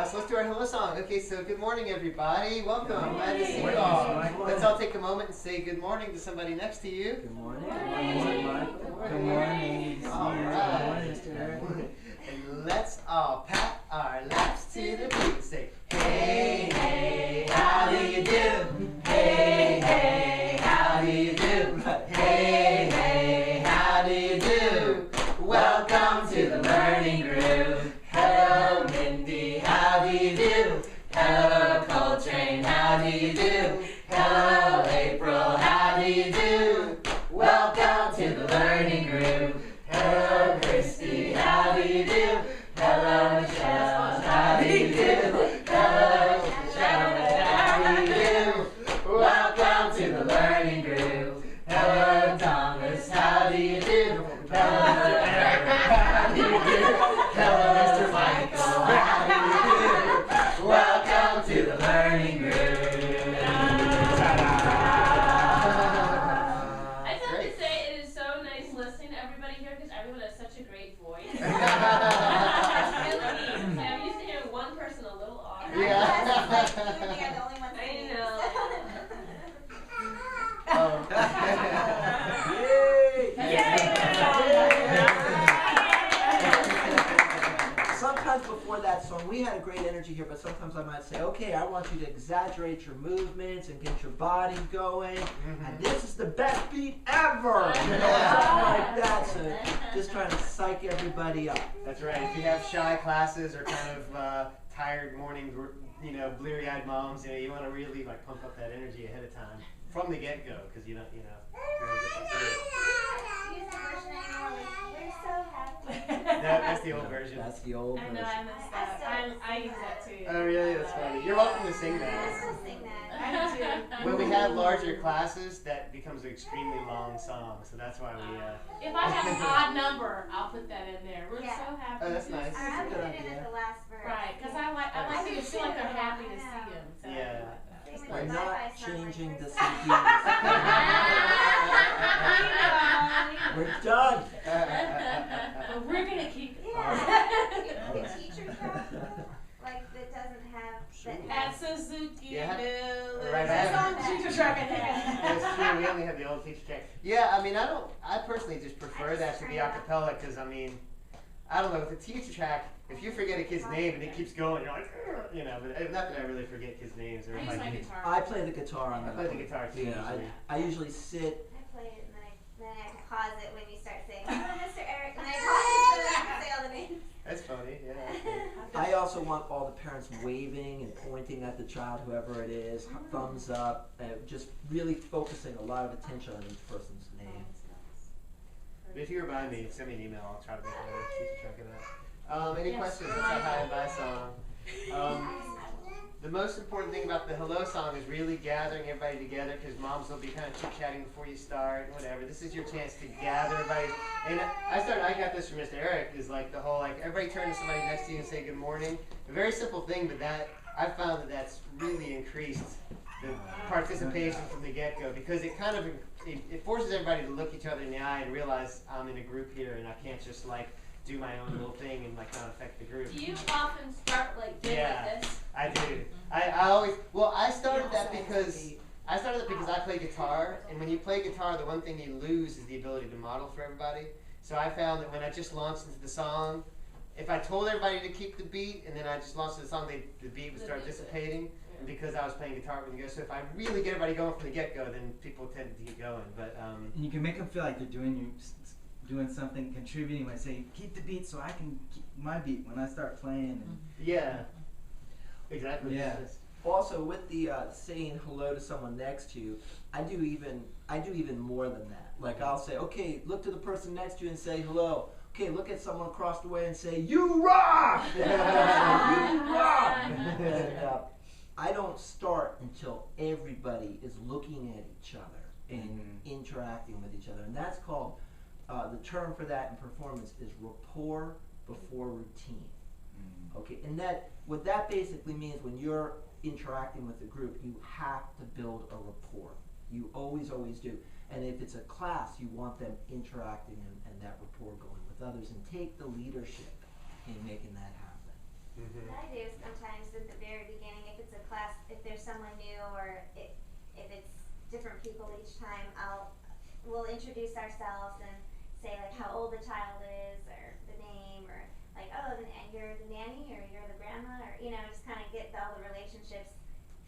So let's do our hello song. Okay, so good morning, everybody. Welcome. Glad to see you all. Let's all take a moment and say good morning to somebody next to you. Good morning. Good morning, Michael. Good morning. All right. And let's all pat our laps to the beat and say, hey, hey, how do you do? Hey, hey, how do you do? Hey, hey, how do you do? Welcome to the Learning Groove. Hello, Mindy, how do you do? Hello, Coltrane, how do you do? Hello, April, how do you do? Welcome to the Learning Groove. Hello, Christy, how do you do? Hello, Michelle, how do you do? Hello, Sharon, how do you do? Welcome to the Learning Groove. Hello, Thomas, how do you do? Hello, Eric, how do you do? Hello, Mr. Michael, how do you do? Welcome to the Learning Groove. I just have to say, it is so nice listening to everybody here because everyone has such a great voice. It's really neat. I'm used to hearing one person a little off. Yeah. You and me are the only ones I singing. know. Sometimes before that song, we had a great energy here, but sometimes I might say, okay, I want you to exaggerate your movements and get your body going, and this is the best beat ever! You know, something like that, so just trying to psych everybody up. That's right. If you have shy classes or kind of tired morning, bleary-eyed moms, you want to really like pump up that energy ahead of time from the get-go, because you really get that serious. Use the version anymore. We're so happy. That's the old version. That's the old I version. know, I missed that. I use that too. Oh, really? That's funny. You're welcome to sing I that. still sing that. I do too. When we have larger classes, that becomes an extremely long song, so that's why we. If I have an odd number, I'll put that in there. We're Yeah. so happy. Oh, that's nice. Or I'll Good put it in idea. at the last verse. Right, because I like people to feel like they're happy to see them. So Yeah. I like that. Same We're with not bye-bye song, changing like the we're CDs. I We're done. But we're going to keep it. Yeah. The teacher track, like that doesn't have At Suzuki Yeah. Village. Right, That's I on the teacher track I have. That's true. We only have the old teacher track. Yeah, I mean, I personally just prefer that to the acapella because, I mean, I don't know, with the teacher track, if you forget a kid's name and it keeps going, you're like, but not that I really forget kids' names. Or I if use my do. guitar. I play the guitar on I that. play the guitar too. Yeah, usually. I usually sit. I play it and then I have to pause it when you start saying, "Hello, Mr. Eric," and I pause it so that I can say all the names. That's funny, yeah. I also want all the parents waving and pointing at the child, whoever it is, thumbs up, just really focusing a lot of attention on each person's name. But if you remind me, send me an email. I'll try to make a keep track of that. Any Yes. questions? That's our hi and bye song. The most important thing about the hello song is really gathering everybody together because moms will be kind of chit-chatting before you start, whatever. This is your chance to gather everybody. And I got this from Mr. Eric, is like the whole, like, everybody turn to somebody next to you and say good morning. A very simple thing, but I found that's really increased the participation from the get-go because it kind of, it forces everybody to look each other in the eye and realize I'm in a group here and I can't just like do my own little thing and like not affect the group. Do you often start like this? I do. I started that because I play guitar, and when you play guitar, the one thing you lose is the ability to model for everybody. So I found that when I just launched into the song, if I told everybody to keep the beat, and then I just launched into the song, the beat would start dissipating. And because I was playing guitar from the go, so if I really get everybody going from the get-go, then people tend to get going. But and you can make them feel like they're doing something, contributing. When I say keep the beat, so I can keep my beat when I start playing. And yeah, exactly. Yeah. Also, with the saying hello to someone next to you, I do even more than that. Like I'll say, okay, look to the person next to you and say hello. Okay, look at someone across the way and say, you rock! You rock! And, I don't start until everybody is looking at each other and interacting with each other. And that's called, the term for that in performance is rapport before routine. Okay, and what that basically means when you're interacting with a group, you have to build a rapport. You always do. And if it's a class, you want them interacting and that rapport going with others and take the leadership in making that happen. What I do sometimes at the very beginning, if it's a class, if there's someone new, or if it's different people each time, we'll introduce ourselves and say like how old the child is, or the name, or like, oh, and you're the nanny, or you're the grandma, or just kind of get all the relationships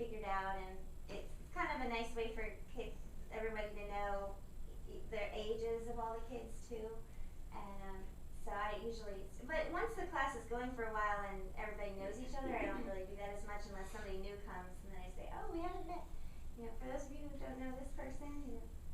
figured out, and it's kind of a nice way for everybody to know their ages of all the kids too, and so I usually, but once the class is going for a while and everybody knows each other, I don't really do that as much unless somebody new comes, and then I say, oh, we haven't met, for those of you who don't know this person,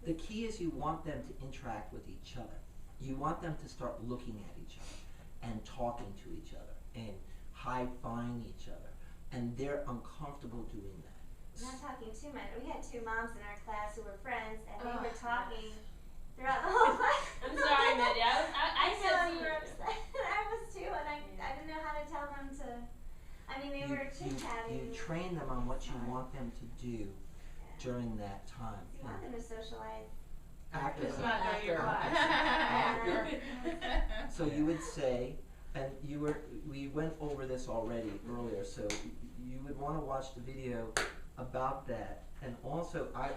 The key is you want them to interact with each other. You want them to start looking at each other and talking to each other and high-fiving each other, and they're uncomfortable doing that. Not talking too much. We had 2 moms in our class who were friends, and they were talking throughout the whole class. I'm sorry, Mindy. I said you were upset. I was too, and I didn't know how to tell them to. I mean, they were chit-chatting. You train them on what you want them to do during that time. You want them to socialize. After It's not during your class. After. So you would say, and we went over this already earlier, so you would want to watch the video about that. And also, I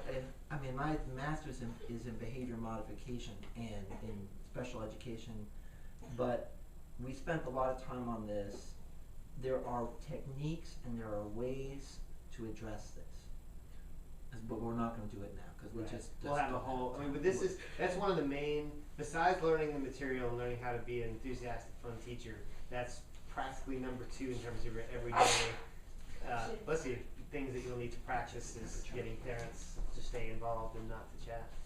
mean, my master's is in behavior modification and in special education, but we spent a lot of time on this. There are techniques and there are ways to address this, but we're not going to do it now because we'll have a whole. I mean, but that's one of the main. Besides learning the material and learning how to be an enthusiastic, fun teacher, that's practically number 2 in terms of your everyday. Let's see. Things that you'll need to practice is getting parents to stay involved and not to chat.